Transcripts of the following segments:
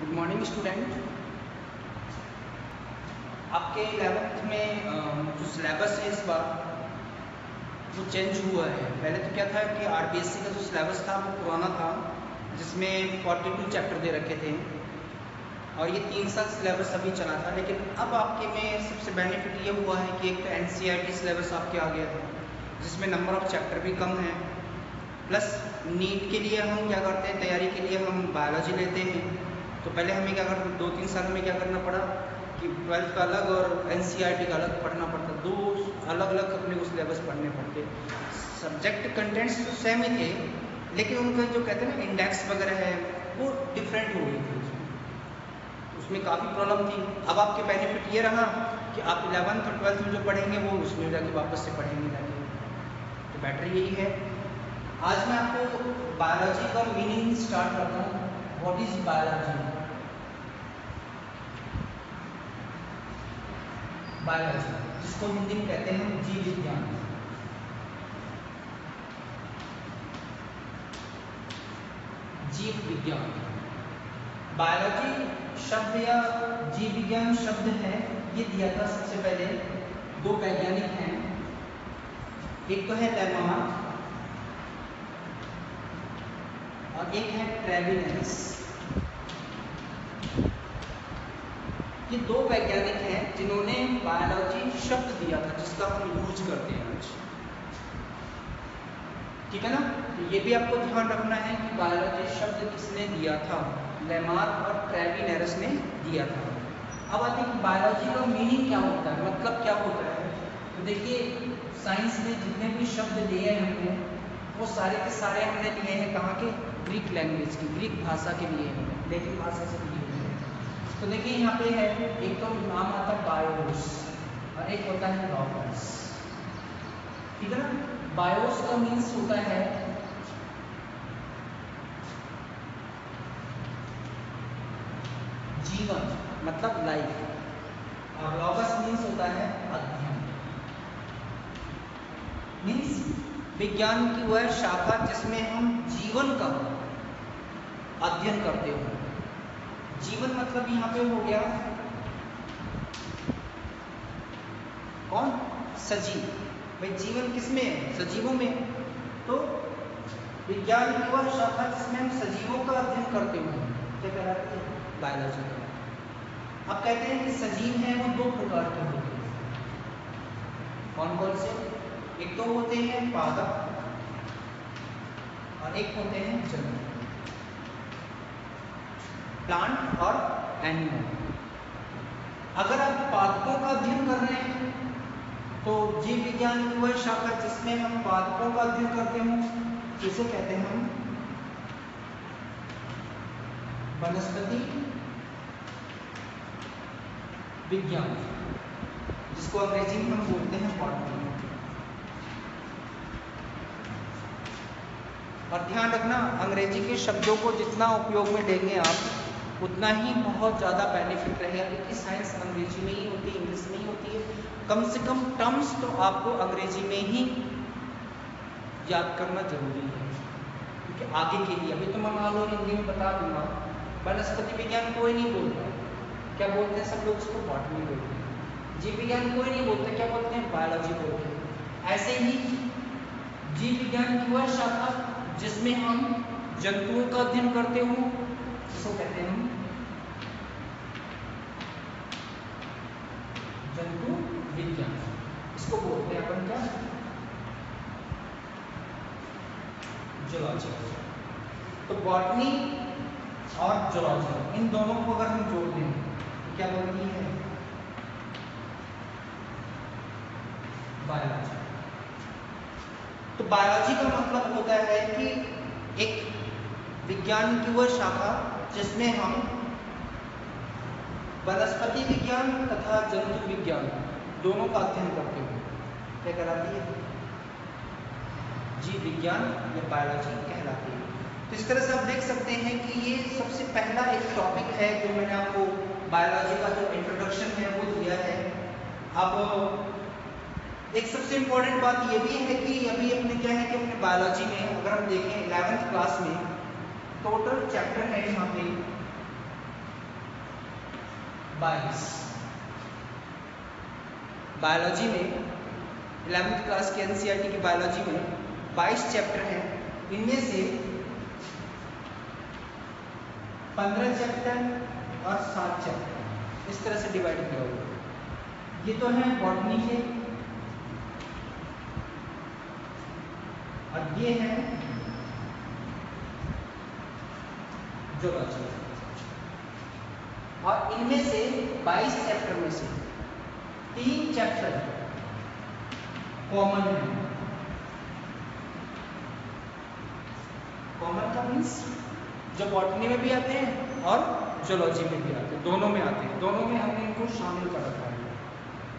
Good morning student. आपके 11th में जो सिलेबस है इस बार वो चेंज हुआ है। पहले तो क्या था कि आरबीएससी का जो सिलेबस था वो पुराना था, जिसमें 42 चैप्टर दे रखे थे और ये 3 साल सिलेबस अभी चला था। लेकिन अब आपके में सबसे बेनिफिट ये हुआ है कि एक तो एनसीईआरटी सिलेबस आपके आ गया है, जिसमें नंबर ऑफ चैप्टर भी कम है। प्लस नीट के लिए हम क्या करते हैं, तैयारी के लिए हम बायोलॉजी लेते हैं। तो पहले हमें क्या करना, 2-3 साल में क्या करना पड़ा कि 12th का अलग और एनसीईआरटी का अलग पढ़ना पड़ता, दो अलग अलग अपने को सिलेबस पढ़ने पड़ते। सब्जेक्ट कंटेंट्स तो सेम ही थे, लेकिन उनका जो कहते हैं ना इंडेक्स वगैरह है वो डिफरेंट हो गई थी। उसमें काफ़ी प्रॉब्लम थी। अब आपके बेनिफिट ये रहा कि आप 11th और 12th में जो पढ़ेंगे वो उसमें जाके वापस से पढ़ेंगे जाके, तो बेटर यही है। आज मैं आपको बायोलॉजी का मीनिंग स्टार्ट करता हूँ। What is biology? बायोलॉजी जिसको हिंदी में कहते हैं जीव विज्ञान। जीव विज्ञान, बायोलॉजी शब्द या जीव विज्ञान शब्द है, ये दिया था सबसे पहले दो वैज्ञानिक हैं। एक तो है लेमार्क और एक है ट्रेविनस। ये दो वैज्ञानिक हैं जिन्होंने बायोलॉजी शब्द दिया था, जिसका हम यूज करते हैं आज। ठीक है ना? तो ये भी आपको ध्यान रखना है कि बायोलॉजी शब्द किसने दिया था, लेमार्क और ट्रेविनस ने दिया था। अब आते हैं कि बायोलॉजी का मीनिंग क्या होता है, मतलब क्या होता है। तो देखिए, साइंस में जितने भी शब्द लिए हैं हमने, वो सारे के सारे हमने लिए हैं कहाँ के? ग्रीक लैंग्वेज की, ग्रीक भाषा के लिए, लैटिन भाषा से लिए हैं। तो देखिए यहाँ पे है, एक तो नाम आता है बायोस और एक होता है लॉगस। ठीक है ना? बायोस का मीन्स होता है जीवन, मतलब लाइफ, और लॉगस मीन्स होता है अध्ययन। मीन्स विज्ञान की वह शाखा जिसमें हम जीवन का अध्ययन करते हो। जीवन मतलब यहाँ पे हो गया कौन? सजीव। भाई जीवन किसमें है? सजीवों में। तो विज्ञान की वह शाखा जिसमें हम सजीवों का अध्ययन करते हैं, क्या कहलाती है? बायोलॉजी। अब कहते हैं कि सजीव हैं वो दो प्रकार के होते हैं। कौन कौन से? एक तो होते हैं पादप और एक होते हैं जंतु, प्लांट और एनिमल। अगर आप पादपों का अध्ययन कर रहे हैं तो जीव विज्ञान की वह शाखा जिसमें हम पादपों का अध्ययन करते हैं, जिसे कहते हैं हम वनस्पति विज्ञान, जिसको अंग्रेजी में हम बोलते हैं बॉटनी। और ध्यान रखना, अंग्रेजी के शब्दों को जितना उपयोग में लेंगे आप, उतना ही बहुत ज़्यादा बेनिफिट रहेगा, क्योंकि साइंस अंग्रेजी में ही होती है, इंग्लिश में ही होती है। कम से कम टर्म्स तो आपको अंग्रेजी में ही याद करना जरूरी है, क्योंकि आगे के लिए अभी तो मैं मान लो हिंदी में बता दूंगा, वनस्पति विज्ञान कोई नहीं बोलता, क्या बोलते हैं सब लोग? उसको बॉटनी बोलते हैं। जीव विज्ञान कोई नहीं बोलता, क्या बोलते हैं? बायोलॉजी बोलते हैं। ऐसे ही जीव विज्ञान की वह शाखा जिसमें हम जंतुओं का अध्ययन करते हो, इसको कहते हैं जंतु विज्ञान। इसको बोलते हैं अपन क्या? जूलॉजी। तो बॉटनी और जूलॉजी, इन दोनों को अगर हम जोड़ दें तो क्या बनती है? बायोलॉजी। तो बायोलॉजी का मतलब होता है कि एक विज्ञान की वह शाखा जिसमें हम वनस्पति विज्ञान तथा जंतु विज्ञान दोनों का अध्ययन करते हैं, क्या कहलाती है? जीव विज्ञान या बायोलॉजी कहलाती है। तो इस तरह से आप देख सकते हैं कि ये सबसे पहला एक टॉपिक है जो मैंने आपको बायोलॉजी का जो इंट्रोडक्शन है वो दिया है। अब एक सबसे इम्पोर्टेंट बात ये भी है कि अभी अपने क्या है कि अपने बायोलॉजी में अगर हम देखें 11th क्लास में टोटल चैप्टर है यहाँ पे 22। बायोलॉजी में 11th क्लास के एनसीईआरटी की बायोलॉजी में 22 चैप्टर हैं। इनमें से 15 चैप्टर और 7 चैप्टर इस तरह से डिवाइड किया हुआ। ये तो है बॉटनी के, और ये है जूलॉजी। और इनमें से 22 चैप्टर में से 3 चैप्टर कॉमन है। कॉमन का मीन्स जो बॉटनी में भी आते हैं और जूलॉजी में भी आते हैं, दोनों में आते हैं। दोनों में हमने इनको शामिल कर रखा है।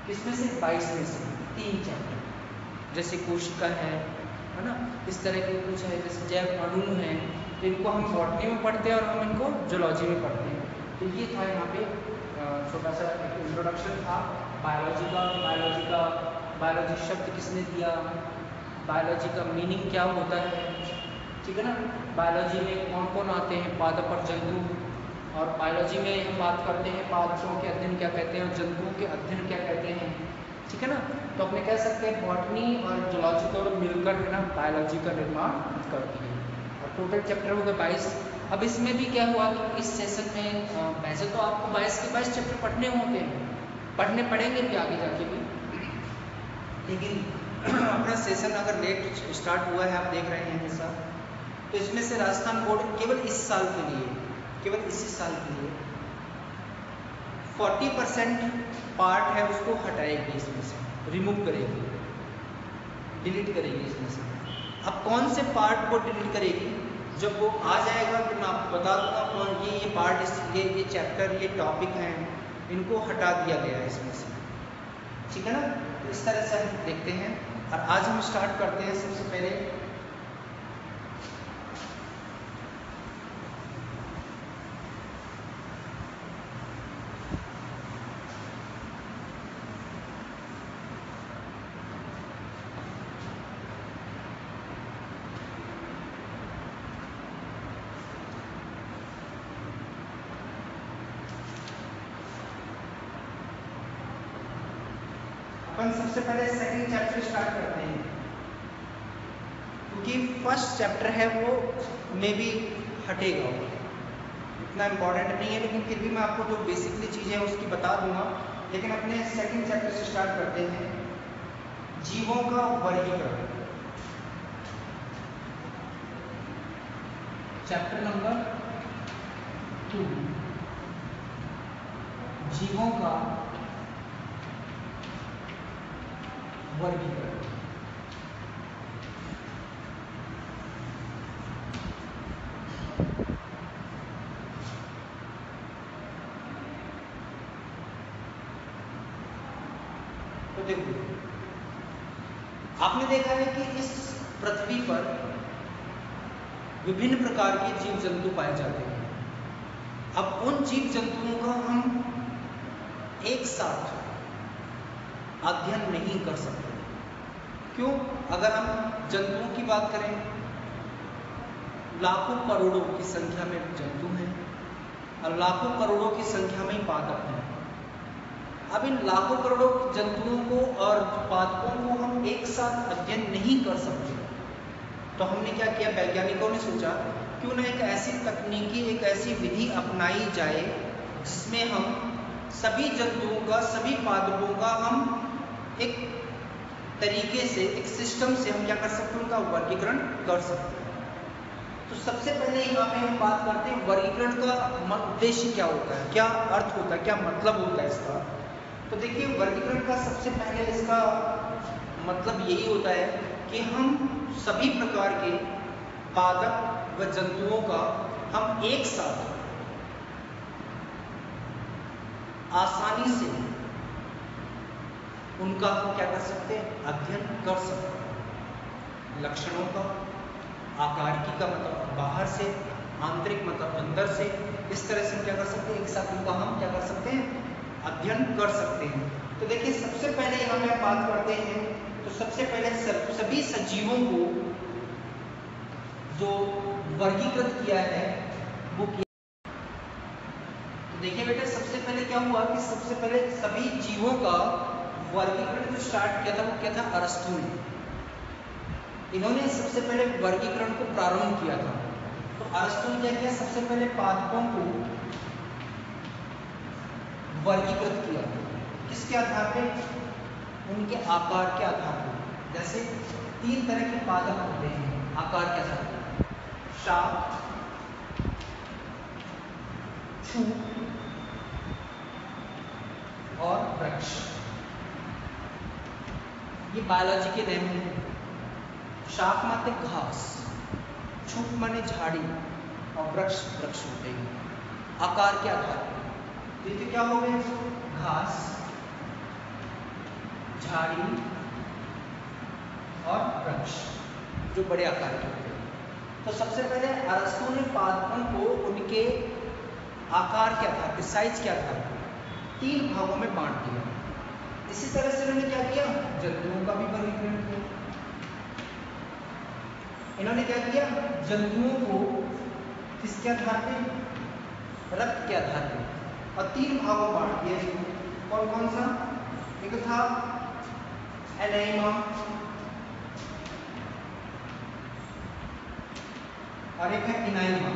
किसमें से? 22 में से 3 चैप्टर, जैसे कोशिका है ना, इस तरह के कुछ है, जैसे जैव अणु है, तो इनको हम बॉटनी में पढ़ते हैं और हम इनको जूलॉजी में पढ़ते हैं। तो ये था यहाँ पे छोटा सा इंट्रोडक्शन था बायोलॉजी का। बायोलॉजी शब्द किसने दिया, बायोलॉजी का मीनिंग क्या होता है, ठीक है ना। बायोलॉजी में कौन कौन आते हैं, पादप और जंतु। और बायोलॉजी में हम बात करते हैं पादपों के अध्ययन क्या कहते हैं और जंतुओं के अध्ययन क्या कहते हैं, ठीक है ना। तो अपने कह सकते हैं बॉटनी और जूलॉजी दोनों मिलकर है ना बायोलॉजी का निर्माण करती है। और टोटल चैप्टर हो गए 22। अब इसमें भी क्या हुआ कि इस सेशन में वैसे तो आपको 22 के 22 चैप्टर पढ़ने होते हैं, पढ़ने पड़ेंगे भी आगे जाके भी, लेकिन अपना सेशन अगर लेट स्टार्ट हुआ है, आप देख रहे हैं ऐसा, तो इसमें से राजस्थान बोर्ड केवल इस साल के लिए, केवल इसी साल के लिए 40% पार्ट है उसको हटाएगी, इसमें से रिमूव करेगी, डिलीट करेगी इसमें से। अब कौन से पार्ट को डिलीट करेगी, जब वो आ जाएगा तो मैं आपको बता दूंगा कौन ये पार्ट, ये चैप्टर, ये टॉपिक हैं, इनको हटा दिया गया है इसमें से, ठीक है ना। तो इस तरह से हम देखते हैं और आज हम स्टार्ट करते हैं। सबसे पहले सबसे पहले सेकंड चैप्टर स्टार्ट करते हैं, क्योंकि फर्स्ट चैप्टर है वो मे भी हटेगा, इतना इम्पोर्टेंट नहीं है, लेकिन फिर भी मैं आपको जो बेसिकली चीज़ें हैं उसकी बता दूंगा। लेकिन अपने सेकंड चैप्टर से स्टार्ट करते हैं, जीवों का वर्गीकरण। चैप्टर नंबर 2, जीवों का वर्गीकरण। तो देखो, आपने देखा है कि इस पृथ्वी पर विभिन्न प्रकार के जीव जंतु पाए जाते हैं। अब उन जीव जंतुओं का हम एक साथ अध्ययन नहीं कर सकते। क्यों? अगर हम जंतुओं की बात करें, लाखों करोड़ों की संख्या में जंतु हैं और लाखों करोड़ों की संख्या में पादप हैं। अब इन लाखों करोड़ों जंतुओं को और पादपों को हम एक साथ अध्ययन नहीं कर सकते। तो हमने क्या किया, वैज्ञानिकों ने सोचा क्यों ना एक ऐसी तकनीकी, एक ऐसी विधि अपनाई जाए जिसमें हम सभी जंतुओं का, सभी पादपों का हम एक तरीके से, एक सिस्टम से हम क्या कर सकते हैं, उनका वर्गीकरण कर सकते हैं। तो सबसे पहले यहाँ पे हम बात करते हैं वर्गीकरण का उद्देश्य क्या होता है, क्या अर्थ होता है, क्या मतलब होता है इसका। तो देखिए, वर्गीकरण का सबसे पहले इसका मतलब यही होता है कि हम सभी प्रकार के पादप व जंतुओं का हम एक साथ आसानी से उनका हम क्या कर सकते हैं, अध्ययन कर सकते हैं। लक्षणों का, आकारिकी का मतलब बाहर से, आंतरिक मतलब अंदर से, इस तरह से हम क्या कर सकते हैं, एक साथ उनका हम क्या कर सकते हैं, अध्ययन कर सकते हैं। तो देखिए, सबसे पहले यहाँ पे बात करते हैं, तो सबसे पहले सभी सजीवों को जो वर्गीकृत किया है वो किया। तो देखिए बेटा, सबसे पहले क्या हुआ कि सबसे पहले सभी जीवों का वर्गीकरण जो स्टार्ट किया था वो क्या था, अरस्तु ने। इन्होंने सबसे पहले वर्गीकरण को प्रारंभ किया था। तो अरस्तु ने क्या किया, सबसे पहले पादपों को वर्गीकृत किया। किसके आधार पे? उनके आकार के आधार पर। जैसे 3 तरह के पादप होते हैं आकार के आधार पर, शाख, छूट और वृक्ष। ये बायोलॉजी के नियम हैं। शाख माने घास, छूट माने झाड़ी और वृक्ष वृक्ष होते हैं आकार के आधार पर। देखिए क्या हो गए, घास, झाड़ी और वृक्ष जो बड़े आकार के होते हैं। तो सबसे पहले अरस्तु ने पादपों को उनके आकार के आधार पर, साइज के आधार पर 3 भागों में बांट दिया। इसी तरह से इन्होंने क्या किया, जंतुओं का भी वर्गीकरण किया। इन्होंने क्या किया, जंतुओं को किसके आधार पे, रक्त के आधार पे, और 3 भागों में बांट दिया। कौन कौन सा? एक था एनाइमा और एक है इनाइमा।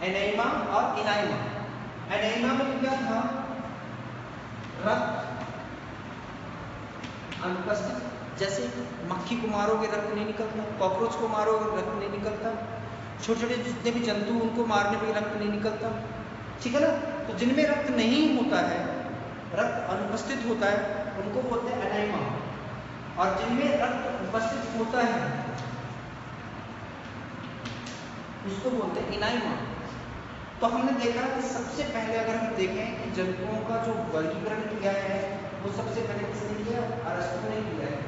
एनाइमा और इनाइमा। एनाइमा में क्या था, रक्त अनुपस्थित। जैसे मक्खी को मारोगे रक्त नहीं निकलता, कॉकरोच को मारोगे रक्त नहीं निकलता, छोटे छोटे जितने भी जंतु उनको मारने में रक्त नहीं निकलता, ठीक है ना। तो जिनमें रक्त नहीं होता है, रक्त अनुपस्थित होता है, उनको बोलते हैं एनाइमा। और जिनमें रक्त उपस्थित होता है उसको बोलते हैं इनाइमा। तो हमने देखा कि सबसे पहले अगर हम देखें कि जंतुओं का जो वर्गीकरण किया है वो सबसे पहले किसने किया, अरस्तु ने किया है।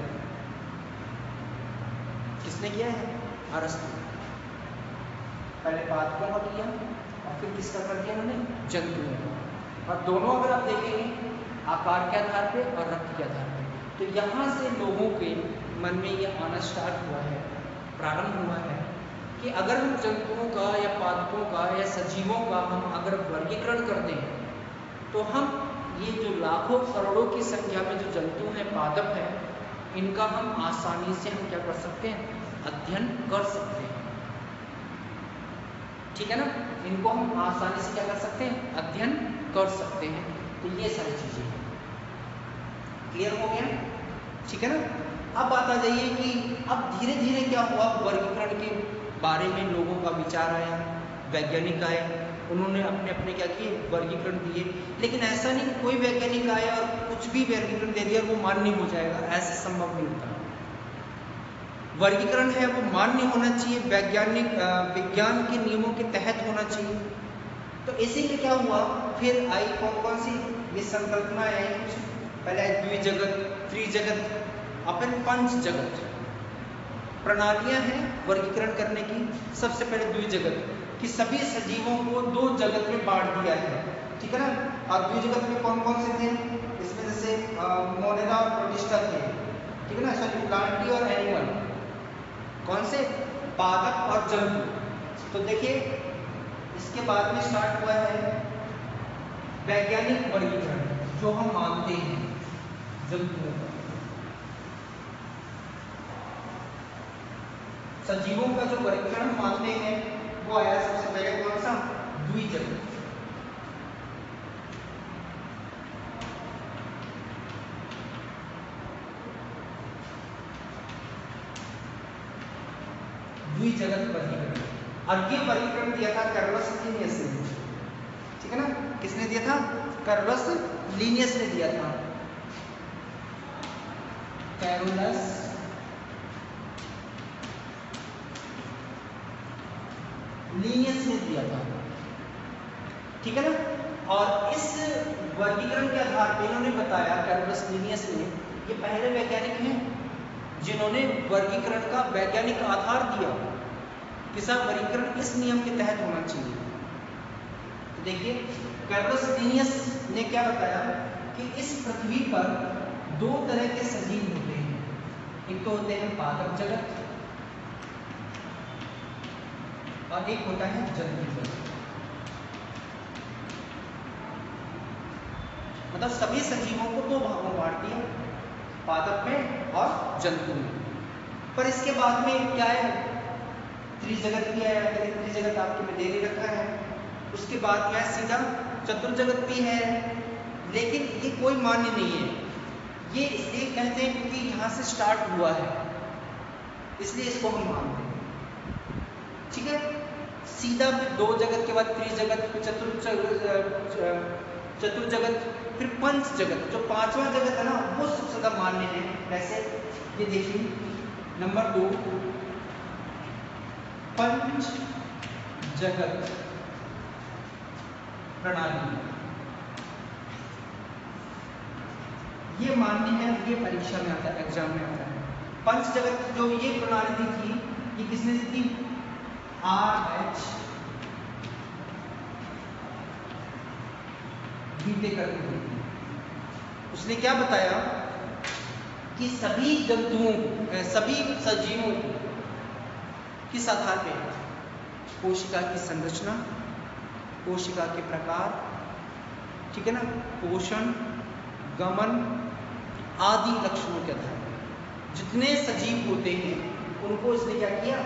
किसने किया है, अरस्तु। पहले पादपों का किया और फिर किसका कर दिया उन्होंने, जंतुओं का। और दोनों अगर आप देखेंगे आकार के आधार पे और रक्त के आधार पे। तो यहाँ से लोगों के मन में ये आना स्टार्ट हुआ है, प्रारंभ हुआ है कि अगर हम जंतुओं का या पादपों का या सजीवों का हम अगर वर्गीकरण कर दें तो हम ये जो लाखों करोड़ों की संख्या में जो जंतु हैं, पादप हैं, इनका हम आसानी से हम क्या कर सकते हैं, अध्ययन कर सकते हैं। ठीक है ना, इनको हम आसानी से क्या कर सकते हैं, अध्ययन कर सकते हैं। तो ये सारी चीजें क्लियर हो गया, ठीक है ना। अब बात आ जाइए कि अब धीरे धीरे क्या हुआ, वर्गीकरण के बारे में लोगों का विचार आया, वैज्ञानिक आए, उन्होंने अपने अपने क्या किए, वर्गीकरण दिए। लेकिन ऐसा नहीं कोई वैज्ञानिक आया और कुछ भी वर्गीकरण दे दिया और वो मान्य हो जाएगा, ऐसे संभव नहीं होता। वर्गीकरण है वो मान्य होना चाहिए, वैज्ञानिक विज्ञान के नियमों के तहत होना चाहिए। तो इसीलिए क्या हुआ, फिर आई कौन कौन सी ये संकल्पना आई, कुछ पहले आई द्विजगत, त्रिजगत, अपन पंच जगत प्रणालियां हैं वर्गीकरण करने की। सबसे पहले द्विजगत कि सभी सजीवों को 2 जगत में बांट दिया है, ठीक है ना। और द्विजगत में कौन कौन से थे, इसमें जैसे मोनेरा और प्रोटिस्टा थे, ठीक है ना। सॉरी, प्लांटी और एनिमल, कौन से, पादप और जंतु। तो देखिए इसके बाद में स्टार्ट हुआ है वैज्ञानिक वर्गीकरण, जो हम मानते हैं जंतुओं का। सजीवों का जो वर्गीकरण हम मानते हैं वो आया सबसे पहले कौन सा, द्विजगत। द्विजगत वर्गीकरण, और ये वर्गीकरण दिया था कार्लोस लीनियस ने, ठीक है ना। किसने दिया था, कार्लोस लीनियस ने दिया था। कार्लोस लीनियस ने दिया था, ठीक है ना। और इस वर्गीकरण के आधार पर इन्होंने बताया, कार्लोस लीनियस ने, ये पहले वैज्ञानिक हैं जिन्होंने वर्गीकरण का वैज्ञानिक आधार दिया कि सब वर्गीकरण इस नियम के तहत होना चाहिए। तो देखिए कार्लोस लीनियस ने क्या बताया कि इस पृथ्वी पर 2 तरह के सजीव होते हैं, एक तो होते हैं पादप जगत और एक होता है जंतु जगत। मतलब सभी सजीवों को 2 भागों में बांट दिया, पादप में और जंतु में। पर इसके बाद में क्या है, त्रिजगत भी है, त्रिजगत आपके में दे रखा है। उसके बाद में सीधा चतुर्जगत भी है, लेकिन ये कोई मान्य नहीं है। ये इसलिए कहते हैं क्योंकि यहाँ से स्टार्ट हुआ है, इसलिए इसको हम मानते हैं। ठीक है, सीधा 2 जगत के बाद त्रिजगत, फिर चतुर्जगत, फिर पंच जगत। जो 5वां जगत है ना, वो सबसे ज्यादा मान्य है। वैसे ये देखिए नंबर 2 पंच जगत प्रणाली, ये मान्य है, ये परीक्षा में आता है, एग्जाम में आता है। पंच जगत जो ये प्रणाली दी थी, ये किसने दी थी? RH व्हिटेकर ने दी थी। उसने क्या बताया कि सभी जंतुओं को, सभी सजीवों को किस आधार पे, कोशिका की संरचना, कोशिका के प्रकार, ठीक है ना, पोषण, गमन आदि लक्षणों के आधार पर जितने सजीव होते हैं उनको इसने क्या किया,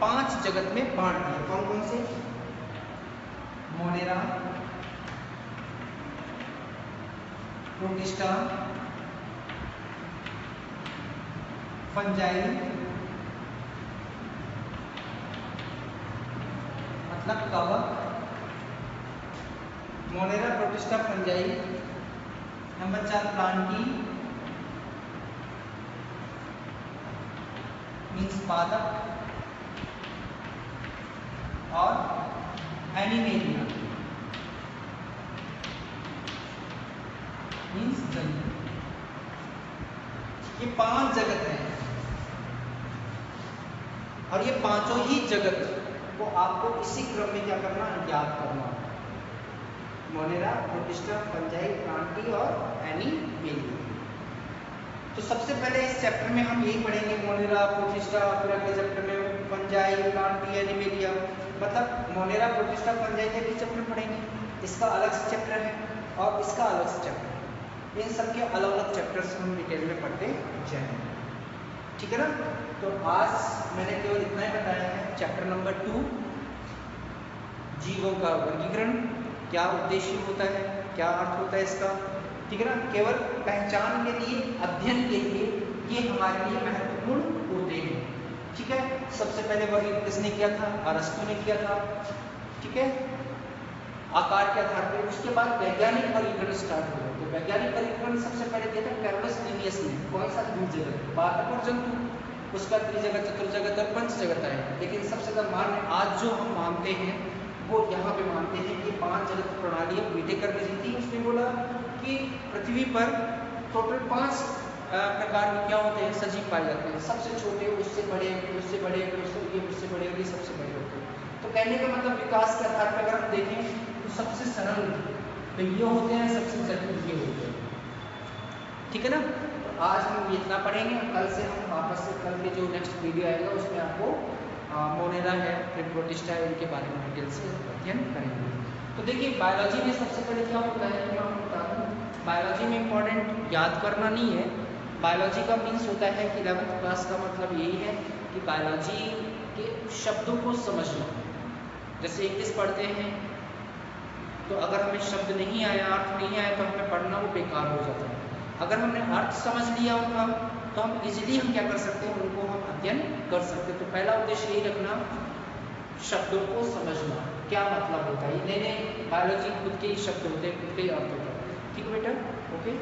5 जगत में बांट दिया। कौन कौन से? मोनेरा, प्रोटिस्टा, फंजाई मतलब कवक, Monera, protista, fungi. Number 4 Plantae means पादप, और एनिमेलिया मीन्स जंतु। ये 5 जगत हैं, और ये पांचों ही जगत को आपको इसी क्रम में क्या करना है, याद करना। मोनेरा, प्रोटिस्टा, फंजाई, प्लांटी और एनिमेलिया। तो सबसे पहले इस चैप्टर में हम यही पढ़ेंगे, मोनेरा, प्रोटिस्टा, फिर अगले चैप्टर में फंजाई, प्लांटी, एनिमेलिया। मतलब मोनेरा, प्रोटिस्टा, फंजाई के भी चैप्टर पढ़ेंगे, इसका अलग से चैप्टर है और इसका अलग से चैप्टर है। इन सबके अलग अलग चैप्टर्स हम डिटेल में पढ़ते जाएंगे, ठीक है ना। तो आज मैंने केवल इतना ही बताया है। चैप्टर नंबर 2 जीवों का वर्गीकरण, क्या उद्देश्य होता है, क्या अर्थ होता है इसका, ठीक है ना। केवल पहचान के लिए, अध्ययन के लिए ये हमारे लिए महत्वपूर्ण होते हैं, ठीक है। सबसे पहले वर्गीकरण किसने किया था? अरस्तु ने किया था, ठीक है, आकार के आधार पर। उसके बाद वैज्ञानिक वर्गीकरण स्टार्ट हुआ। तो वैज्ञानिक वर्गीकरण सबसे पहले किया था कैरोलस लिनियस ने। कौन सा? द्विजगत, पादप और जंतु। उसका त्रिजगत, चतुर्जगत और पंच जगत आए। लेकिन सबसे ज्यादा मान्य आज जो हम मानते हैं वो यहाँ पे मानते हैं कि 5 जगत प्रणाली व्हिटेकर ने दी थी। उसने बोला कि पृथ्वी पर टोटल 5 प्रकार के क्या होते हैं, सजीव पाए जाते हैं। सबसे छोटे, उससे बड़े, उससे बड़े, उससे बड़े, ये सबसे बड़े होते हैं। तो कहने का मतलब विकास के आधार पर अगर हम देखें तो सबसे सरल तो ये होते हैं, सबसे जटिल ये होते हैं, ठीक है ना। तो आज हम इतना पढ़ेंगे। कल से हम वापस से, कल के जो नेक्स्ट वीडियो आएगा उसमें आपको मोनेरा है, फिर प्रोटिस्टा है, इनके बारे में डिटेल से अध्ययन करेंगे। तो देखिए बायोलॉजी में सबसे पहले क्या होता है, मैं आपको बता दूँ, बायोलॉजी में इम्पॉर्टेंट याद करना नहीं है। बायोलॉजी का मीन्स होता है कि 11th क्लास का मतलब यही है कि बायोलॉजी के शब्दों को समझना। जैसे इंग्लिश पढ़ते हैं तो अगर हमें शब्द नहीं आया, अर्थ नहीं आया, तो हमें पढ़ना वो बेकार हो जाता है। अगर हमने अर्थ समझ लिया उनका तो हम इजीली हम क्या कर सकते हैं, उनको हम अध्ययन कर सकते हैं। तो पहला उद्देश्य यही रखना, शब्दों को समझना, क्या मतलब होता है। नए नए बायोलॉजी खुद के ही शब्द होते हैं, खुद के ही अर्थ होता है, ठीक है बेटा, ओके।